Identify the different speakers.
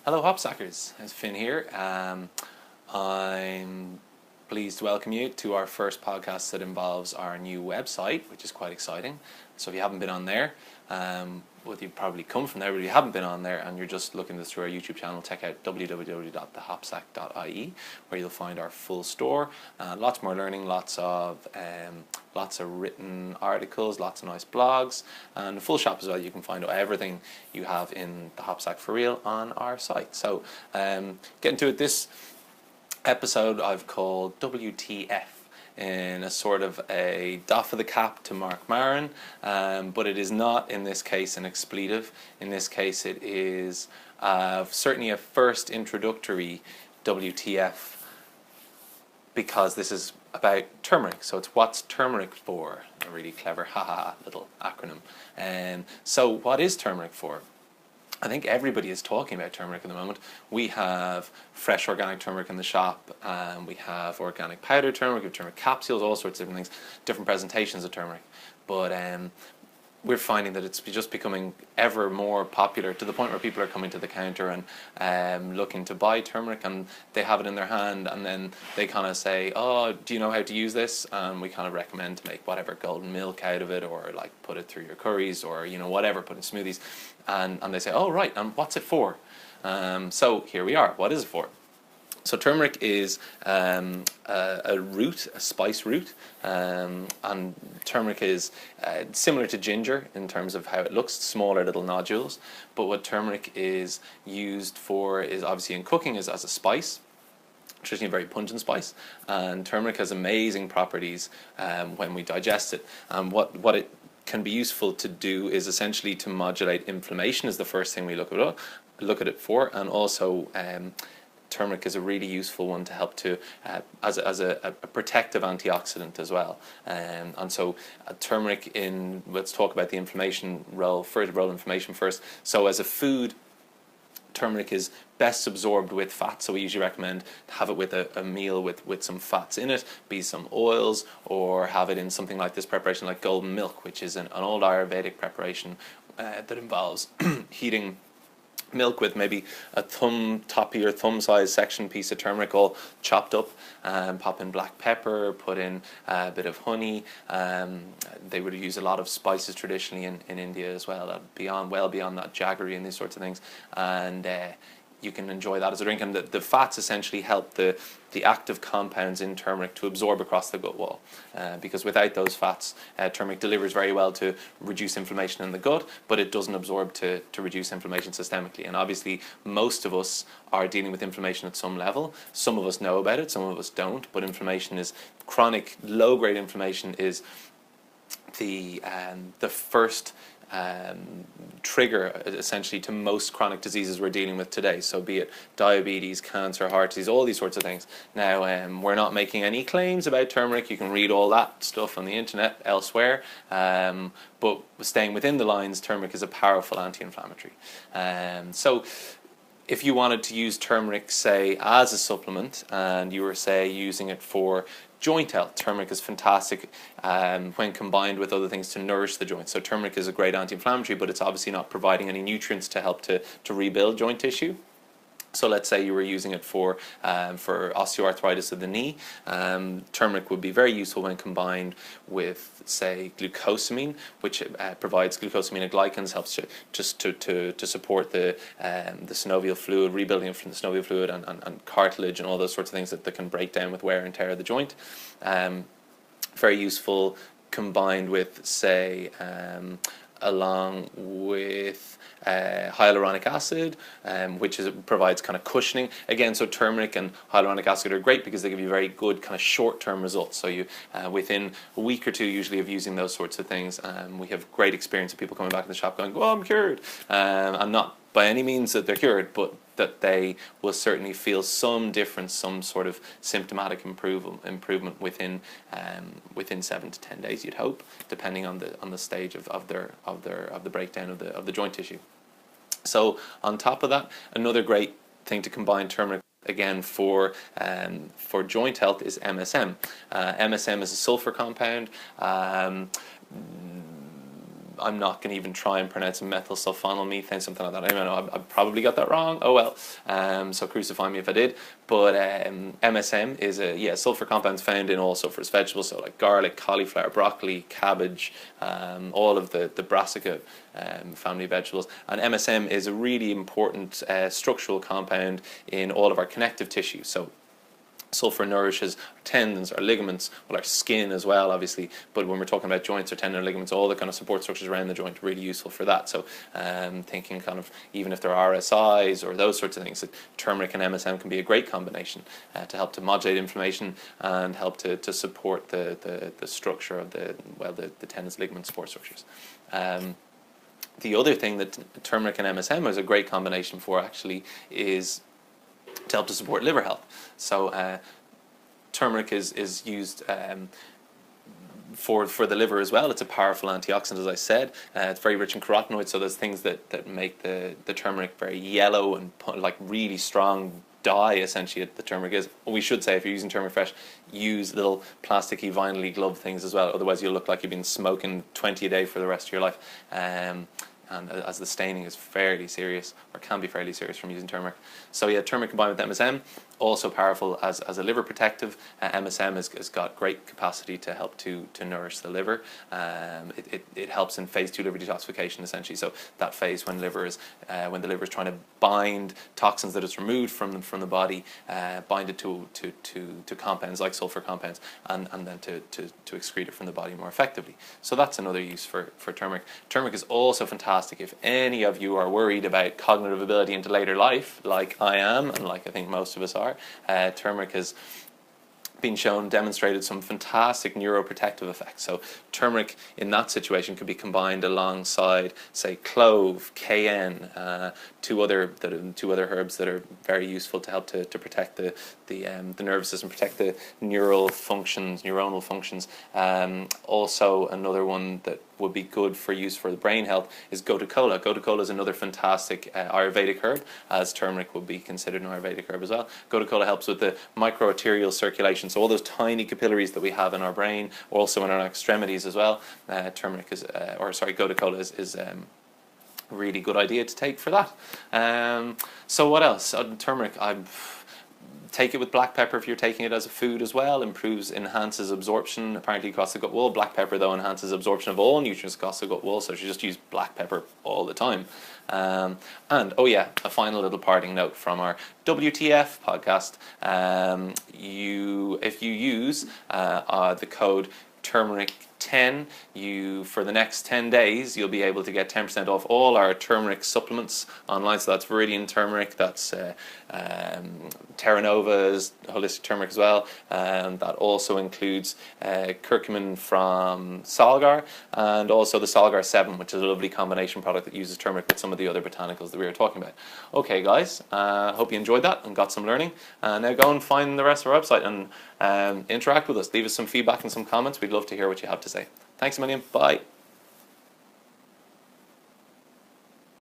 Speaker 1: Hello Hopsackers, it's Finn here. I'm pleased to welcome you to our first podcast that involves our new website, which is quite exciting. So if you haven't been on there, well, you've probably come from there, but if you haven't been on there and you're just looking this through our YouTube channel, check out www.thehopsack.ie, where you'll find our full store, lots more learning, lots of written articles, lots of nice blogs, and a full shop as well. You can find everything you have in the Hopsack for real on our site. So getting to it, this episode I've called WTF, in a sort of a doff of the cap to Mark Maron, but it is not in this case an expletive. In this case it is certainly a first introductory WTF, because this is about turmeric. So it's what's turmeric for, a really clever little acronym. So what is turmeric for? I think everybody is talking about turmeric at the moment. We have fresh organic turmeric in the shop, we have organic powdered turmeric, we have turmeric capsules, all sorts of different things, different presentations of turmeric. But we're finding that it's just becoming ever more popular, to the point where people are coming to the counter and looking to buy turmeric, and they have it in their hand, and then they kind of say, oh, do you know how to use this? And we kind of recommend to make whatever, golden milk out of it, or like put it through your curries, or whatever, put in smoothies, and they say, oh right, and what's it for? So here we are. What is it for? So turmeric is a root, a spice root, and turmeric is similar to ginger in terms of how it looks, smaller little nodules. But what turmeric is used for is obviously in cooking is as a spice, traditionally a very pungent spice, and turmeric has amazing properties when we digest it. And what it can be useful to do is essentially to modulate inflammation is the first thing we look at it for, and also turmeric is a really useful one to help to as a protective antioxidant as well. And so turmeric, let's talk about the inflammation role, inflammation first. So as a food, turmeric is best absorbed with fat, so we usually recommend to have it with a meal with some fats in it, be some oils, or have it in something like this preparation like golden milk, which is an old Ayurvedic preparation that involves heating milk with maybe a top of your thumb size section piece of turmeric all chopped up, pop in black pepper, put in a bit of honey. They would use a lot of spices traditionally in India as well, well beyond that, jaggery and these sorts of things, and you can enjoy that as a drink. And the fats essentially help the active compounds in turmeric to absorb across the gut wall, because without those fats, turmeric delivers very well to reduce inflammation in the gut, but it doesn't absorb to reduce inflammation systemically. And obviously most of us are dealing with inflammation at some level. Some of us know about it, some of us don't, but inflammation is chronic, low-grade inflammation is the first trigger essentially to most chronic diseases we're dealing with today. So be it diabetes, cancer, heart disease, all these sorts of things. Now we're not making any claims about turmeric. You can read all that stuff on the internet elsewhere, but staying within the lines, turmeric is a powerful anti-inflammatory. So if you wanted to use turmeric, say, as a supplement, and you were, say, using it for joint health, turmeric is fantastic when combined with other things to nourish the joints. So turmeric is a great anti-inflammatory, but it's obviously not providing any nutrients to help to rebuild joint tissue. So let's say you were using it for osteoarthritis of the knee. Turmeric would be very useful when combined with, say, glucosamine, which provides glucosaminoglycans, helps to support the synovial fluid, rebuilding from the synovial fluid and cartilage and all those sorts of things that can break down with wear and tear of the joint. Very useful combined with, say, along with hyaluronic acid, which provides kind of cushioning. Again, so turmeric and hyaluronic acid are great because they give you very good kind of short-term results. So you, within a week or two usually of using those sorts of things, we have great experience of people coming back to the shop going, oh, I'm cured. And not by any means that they're cured, but that they will certainly feel some difference, some sort of symptomatic improvement within 7 to 10 days, you'd hope, depending on the stage of the breakdown of the joint tissue. So on top of that, another great thing to combine turmeric again for joint health is MSM. MSM is a sulfur compound. I'm not going to even try and pronounce methyl sulfonyl something like that. I don't know, I probably got that wrong. Oh well. So crucify me if I did. But MSM is a sulfur compounds found in all sulfurous vegetables, so like garlic, cauliflower, broccoli, cabbage, all of the brassica family of vegetables. And MSM is a really important structural compound in all of our connective tissues. So sulfur nourishes our tendons, our ligaments, well, our skin as well, obviously. But when we're talking about joints or tendon or ligaments, all the kind of support structures around the joint are really useful for that. So thinking kind of even if there are RSIs or those sorts of things, that turmeric and MSM can be a great combination to help to modulate inflammation and help to support the structure of the tendons, ligaments, support structures. The other thing that turmeric and MSM is a great combination for actually is to help to support liver health. So turmeric is used for the liver as well. It's a powerful antioxidant, as I said. It's very rich in carotenoids, so there's things that make the turmeric very yellow and like really strong dye, essentially, the turmeric is. We should say, if you're using turmeric fresh, use little plasticky, vinyl glove things as well, otherwise you'll look like you've been smoking 20 a day for the rest of your life. And as the staining is fairly serious, or can be fairly serious from using turmeric. So yeah, turmeric combined with MSM, also powerful as a liver protective. MSM has got great capacity to help to nourish the liver. It helps in phase 2 liver detoxification, essentially. So that phase when the liver is trying to bind toxins that it's removed from the body, bind it to compounds like sulfur compounds, and then to excrete it from the body more effectively. So that's another use for turmeric. Turmeric is also fantastic if any of you are worried about cognitive ability into later life, like I am, and like I think most of us are. Turmeric has been shown, demonstrated some fantastic neuroprotective effects. So turmeric in that situation could be combined alongside, say, clove, cayenne, two other herbs that are very useful to help to protect the nervous system, protect the neuronal functions. Also, another one that would be good for use for the brain health is gotu kola. Gotu kola is another fantastic Ayurvedic herb, as turmeric would be considered an Ayurvedic herb as well. Gotu kola helps with the microarterial circulation, so all those tiny capillaries that we have in our brain, also in our extremities as well. Gotu kola is a really good idea to take for that. So what else? Turmeric, take it with black pepper if you're taking it as a food as well. Enhances absorption apparently across the gut wall. Black pepper though enhances absorption of all nutrients across the gut wall, so you should just use black pepper all the time. And oh yeah, a final little parting note from our WTF podcast. If you use the code turmeric10, for the next 10 days you'll be able to get 10% off all our turmeric supplements online. So that's Viridian turmeric, that's Terra Nova's holistic turmeric as well, and that also includes curcumin from Salgar, and also the Salgar 7, which is a lovely combination product that uses turmeric with some of the other botanicals that we were talking about. Okay guys, hope you enjoyed that and got some learning. Now go and find the rest of our website and interact with us. Leave us some feedback and some comments. We'd love to hear what you have to say. Thanks a million. Bye.